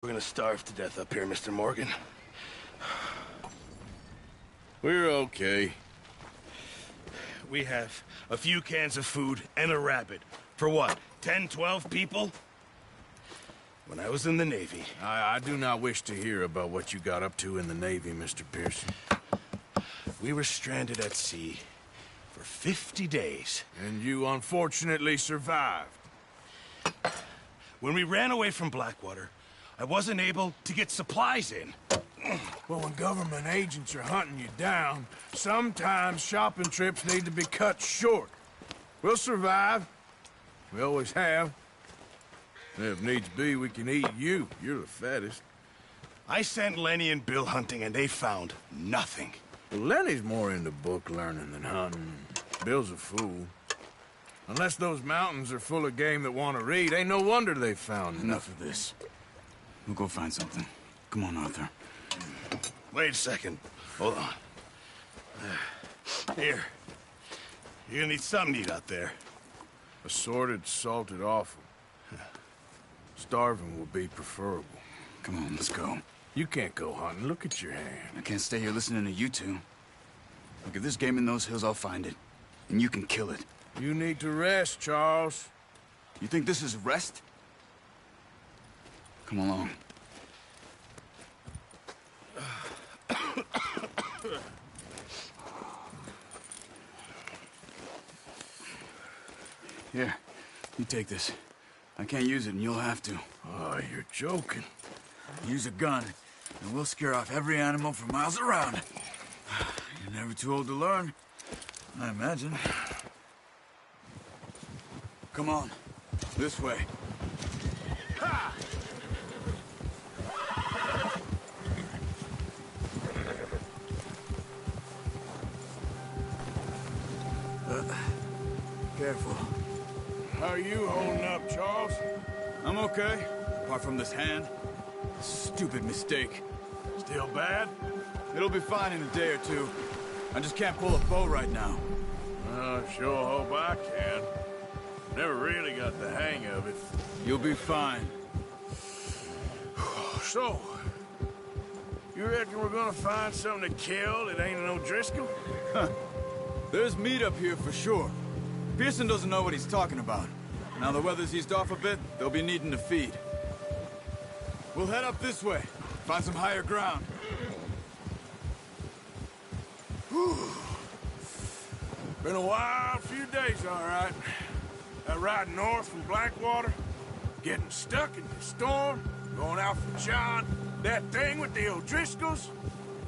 We're gonna starve to death up here, Mr. Morgan. We're okay. We have a few cans of food and a rabbit. For what, 10, 12 people? When I was in the Navy... I do not wish to hear about what you got up to in the Navy, Mr. Pearson. We were stranded at sea for 50 days. And you unfortunately survived. When we ran away from Blackwater, I wasn't able to get supplies in. Well, when government agents are hunting you down, sometimes shopping trips need to be cut short. We'll survive. We always have. If needs be, we can eat you. You're the fattest. I sent Lenny and Bill hunting, and they found nothing. Well, Lenny's more into book learning than hunting. Bill's a fool. Unless those mountains are full of game that want to read, ain't no wonder they found Enough of this. We'll go find something. Come on, Arthur. Wait a second. Hold on. Here. You're gonna need something to eat out there. Assorted, salted offal. Starving will be preferable. Come on, let's go. You can't go hunting. Look at your hand. I can't stay here listening to you two. Look, if there's game in those hills, I'll find it. And you can kill it. You need to rest, Charles. You think this is rest? Come along. Here, you take this. I can't use it, and you'll have to. Oh, you're joking. Use a gun, and we'll scare off every animal for miles around. You're never too old to learn, I imagine. Come on, this way. Ha! Careful. How are you holding up, Charles? I'm okay, apart from this hand. Stupid mistake. Still bad? It'll be fine in a day or two. I just can't pull a bow right now. I sure hope I can. Never really got the hang of it. You'll be fine. So, you reckon we're gonna find something to kill that ain't no Driscoll? There's meat up here for sure. Pearson doesn't know what he's talking about. Now the weather's eased off a bit, they'll be needing to feed. We'll head up this way, find some higher ground. Whew. Been a wild few days, all right. That ride north from Blackwater, getting stuck in the storm, going out for John, that thing with the O'Driscolls.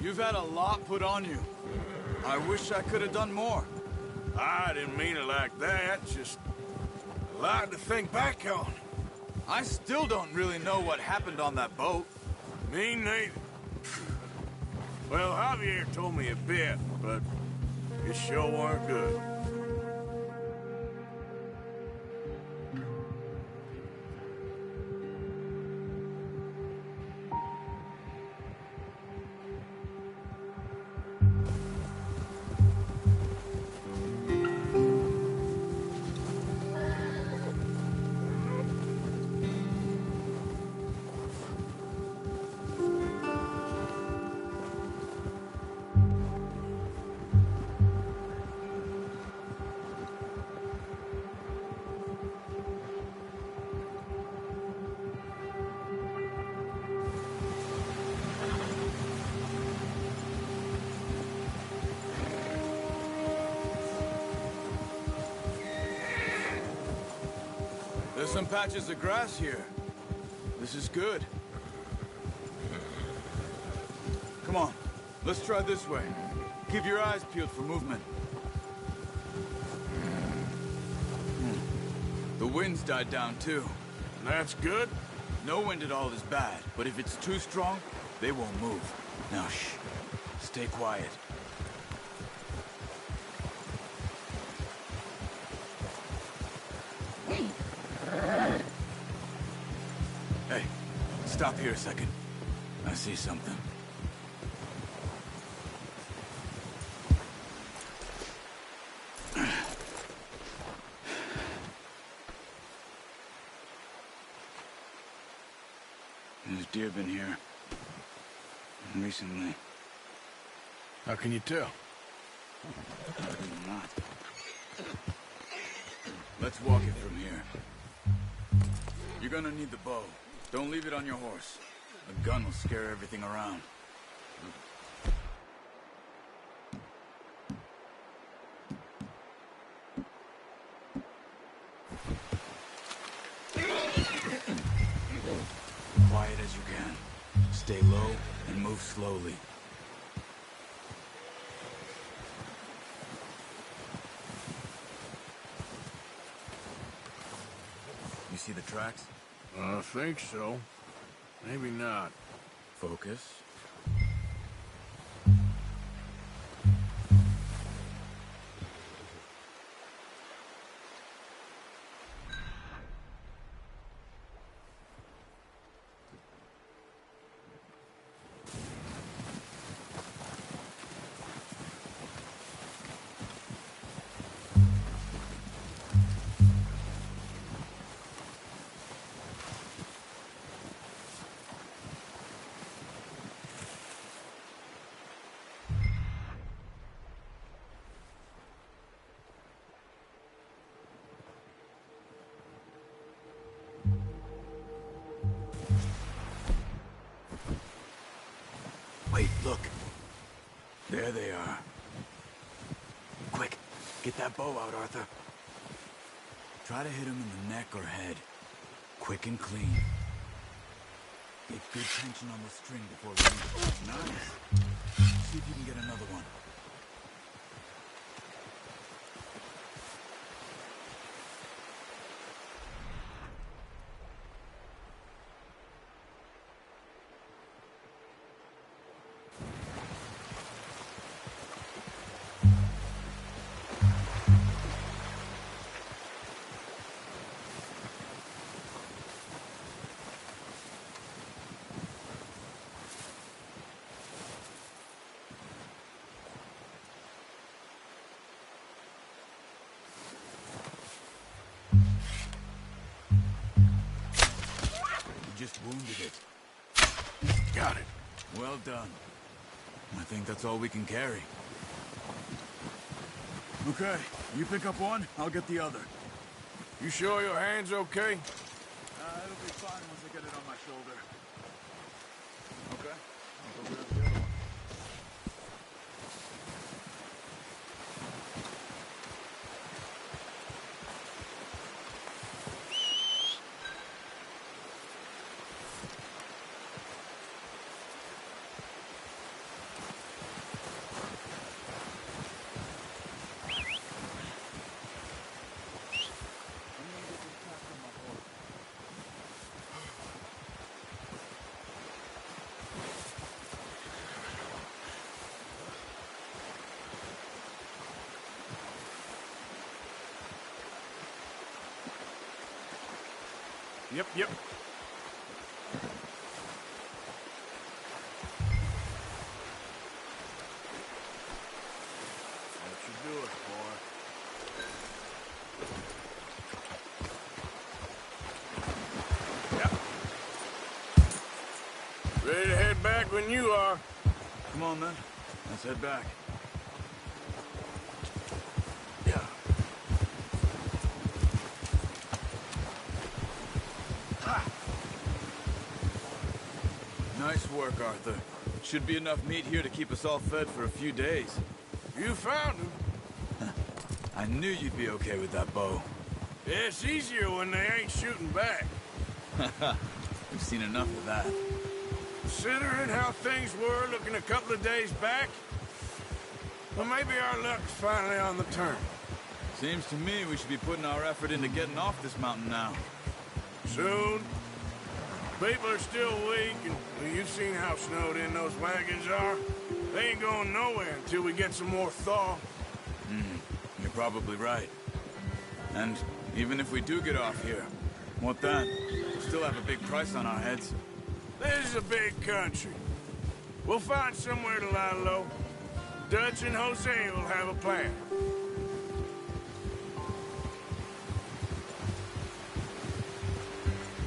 You've had a lot put on you. I wish I could have done more. I didn't mean it like that, just a lot to think back on. I still don't really know what happened on that boat. Me neither. Well, Javier told me a bit, but it sure weren't good. There's some patches of grass here. This is good. Come on, let's try this way. Keep your eyes peeled for movement. The wind's died down too. That's good. No wind at all is bad, but if it's too strong, they won't move. Now shh, stay quiet. Hey, stop here a second. I see something. deer been here? Recently. How can you tell? Probably not. Let's walk it from here. You're gonna need the bow. Don't leave it on your horse. A gun will scare everything around. Quiet as you can. Stay low and move slowly. You see the tracks? I think so. Maybe not. Focus. Wait, look. There they are. Quick, get that bow out, Arthur. Try to hit him in the neck or head. Quick and clean. Get good tension on the string before releasing. Nice. See if you can get another one. Just wounded it. Got it. Well done. I think that's all we can carry. Okay, you pick up one, I'll get the other. You sure your hand's okay? It'll be fine once I get it on my shoulder. Okay, I'll go grab the other one. Yep. That should do it, boy. Yep. Ready to head back when you are. Come on, then. Let's head back. Yeah. Nice work, Arthur. Should be enough meat here to keep us all fed for a few days. You found him. I knew you'd be okay with that bow. Yeah, it's easier when they ain't shooting back. We've seen enough of that. Considering how things were looking a couple of days back, well, maybe our luck's finally on the turn. Seems to me we should be putting our effort into getting off this mountain now. Soon. People are still weak, and well, you've seen how snowed in those wagons are. They ain't going nowhere until we get some more thaw. You're probably right. And even if we do get off here, what then? We'll still have a big price on our heads. This is a big country. We'll find somewhere to lie low. Dutch and Jose will have a plan.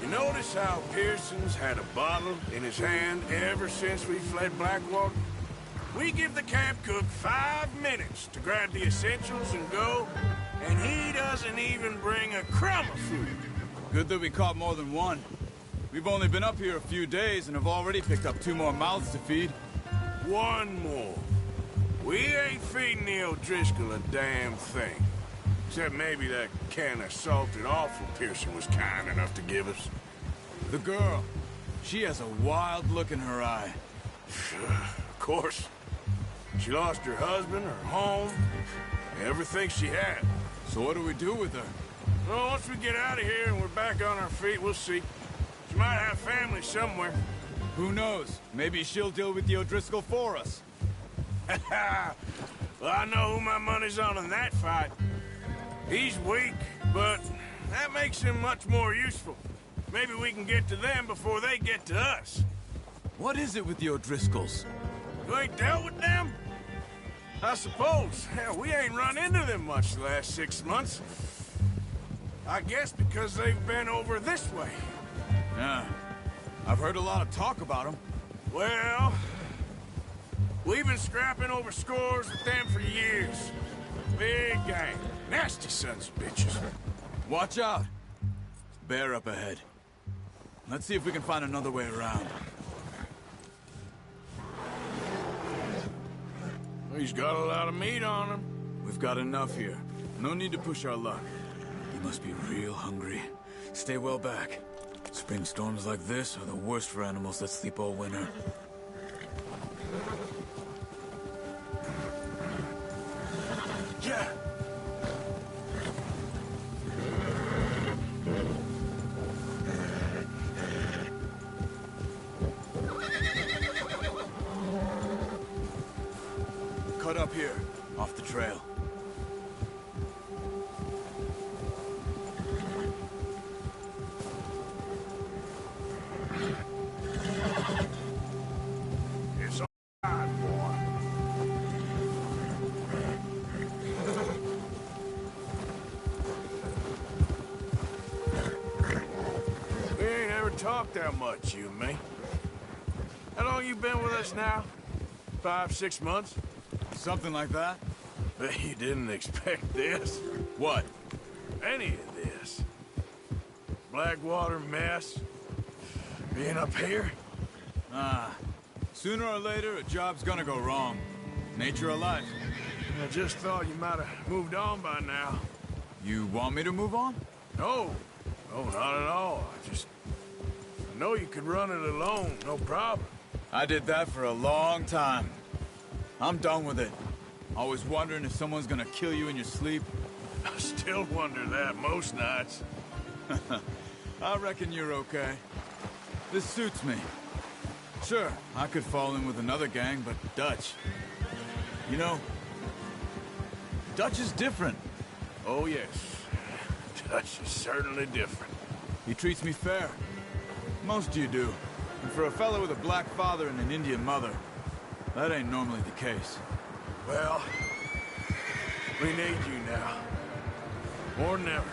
You notice how Pearson's had a bottle in his hand ever since we fled Blackwater? We give the camp cook 5 minutes to grab the essentials and go, and he doesn't even bring a crumb of food. Good that we caught more than one. We've only been up here a few days and have already picked up 2 more mouths to feed. 1 more. We ain't feeding the O'Driscoll a damn thing. Except maybe that can of salted offal Pearson was kind enough to give us. The girl. She has a wild look in her eye. Of course. She lost her husband, her home, everything she had. So what do we do with her? Well, once we get out of here and we're back on our feet, we'll see. She might have family somewhere. Who knows? Maybe she'll deal with the O'Driscoll for us. Well, I know who my money's on in that fight. He's weak, but that makes him much more useful. Maybe we can get to them before they get to us. What is it with the O'Driscolls? You ain't dealt with them? I suppose. Hell, we ain't run into them much the last 6 months. I guess because they've been over this way. Yeah. I've heard a lot of talk about them. Well, we've been scrapping over scores with them for years. Big gang. Nasty sons of bitches. Watch out. Bear up ahead. Let's see if we can find another way around. He's got a lot of meat on him. We've got enough here. No need to push our luck. He must be real hungry. Stay well back. Spring storms like this are the worst for animals that sleep all winter. Yeah. Cut up here, off the trail. It's all right, boy. We ain't ever talked that much, you and me. How long you been with us now? 5, 6 months? Something like that? Bet you didn't expect this. What? Any of this. Blackwater mess. Being up here. Sooner or later, a job's gonna go wrong. Nature of life. I just thought you might have moved on by now. You want me to move on? No. No, not at all. I know you could run it alone, no problem. I did that for a long time. I'm done with it. Always wondering if someone's gonna kill you in your sleep. I still wonder that most nights. I reckon you're okay. This suits me. Sure, I could fall in with another gang, but Dutch... You know, Dutch is different. Oh, yes. Dutch is certainly different. He treats me fair. Most of you do. And for a fellow with a black father and an Indian mother, that ain't normally the case. Well, we need you now. More than ever.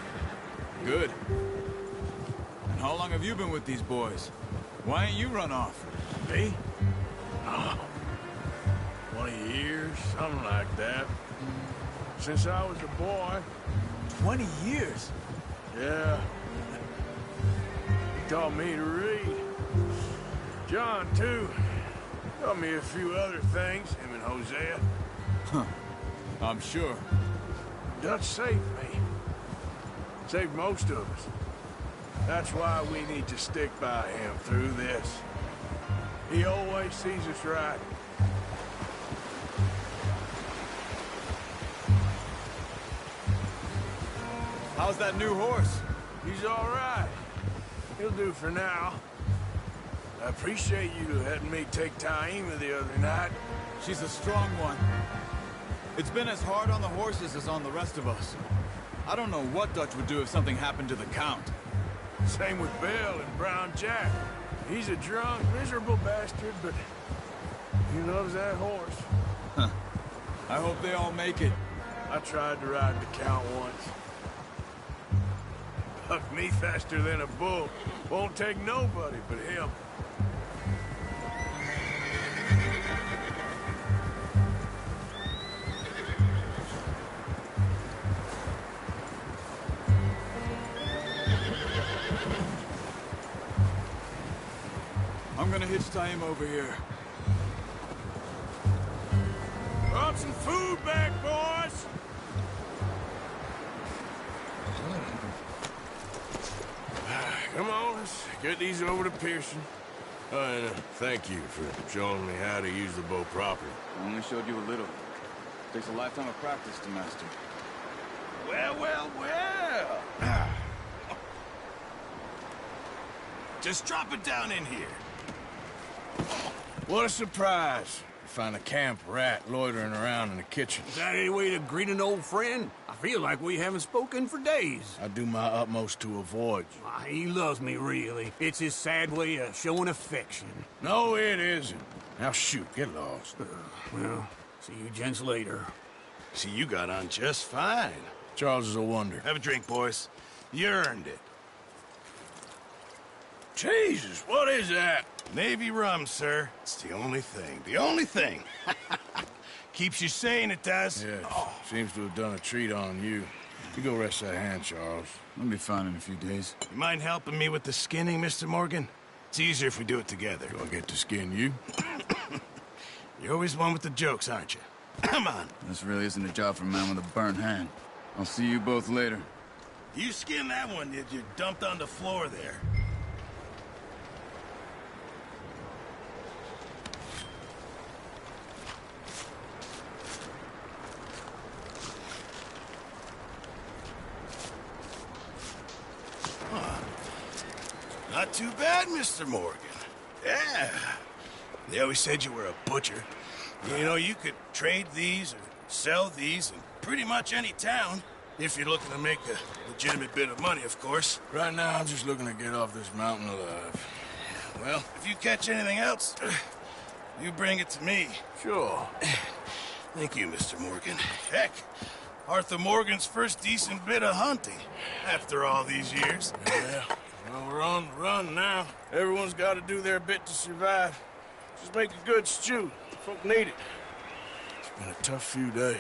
Good. And how long have you been with these boys? Why ain't you run off? Me? Oh, 20 years, something like that. Since I was a boy. 20 years? Yeah. He taught me to read. John, too. Taught me a few other things, him and Hosea. Huh. I'm sure. Dutch saved me. Saved most of us. That's why we need to stick by him through this. He always sees us right. How's that new horse? He's all right. He'll do for now. I appreciate you letting me take Taima the other night. She's a strong one. It's been as hard on the horses as on the rest of us. I don't know what Dutch would do if something happened to the Count. Same with Bill and Brown Jack. He's a drunk, miserable bastard, but he loves that horse. Huh. I hope they all make it. I tried to ride the Count once. Buck me faster than a bull. Won't take nobody but him. I'm gonna hitch tie him over here. Brought some food back, boys! Come on, let's get these over to Pearson. And thank you for showing me how to use the bow properly. I only showed you a little. Takes a lifetime of practice to master. Well, well, well. Just drop it down in here. What a surprise. Find a camp rat loitering around in the kitchen. Is that any way to greet an old friend? I feel like we haven't spoken for days. I do my utmost to avoid you. Why, he loves me, really. It's his sad way of showing affection. No, it isn't. Now shoot, get lost. Well, see you gents later. See, you got on just fine. Charles is a wonder. Have a drink, boys. You earned it. Jesus, what is that? Navy rum, sir. It's the only thing. The only thing. Keeps you sane, it does. Yeah, seems to have done a treat on you. You go rest that hand, Charles. I'll be fine in a few days. You mind helping me with the skinning, Mr. Morgan? It's easier if we do it together. Do I get to skin you? You're always one with the jokes, aren't you? Come on. This really isn't a job for a man with a burnt hand. I'll see you both later. You skinned that one that you dumped on the floor there. Not too bad, Mr. Morgan. Yeah. They always said you were a butcher. You know, you could trade these or sell these in pretty much any town. If you're looking to make a legitimate bit of money, of course. Right now, I'm just looking to get off this mountain alive. Well, if you catch anything else, you bring it to me. Sure. Thank you, Mr. Morgan. Heck, Arthur Morgan's first decent bit of hunting after all these years. Yeah. Well, we're on the run now. Everyone's got to do their bit to survive. Just make a good stew. Folk need it. It's been a tough few days.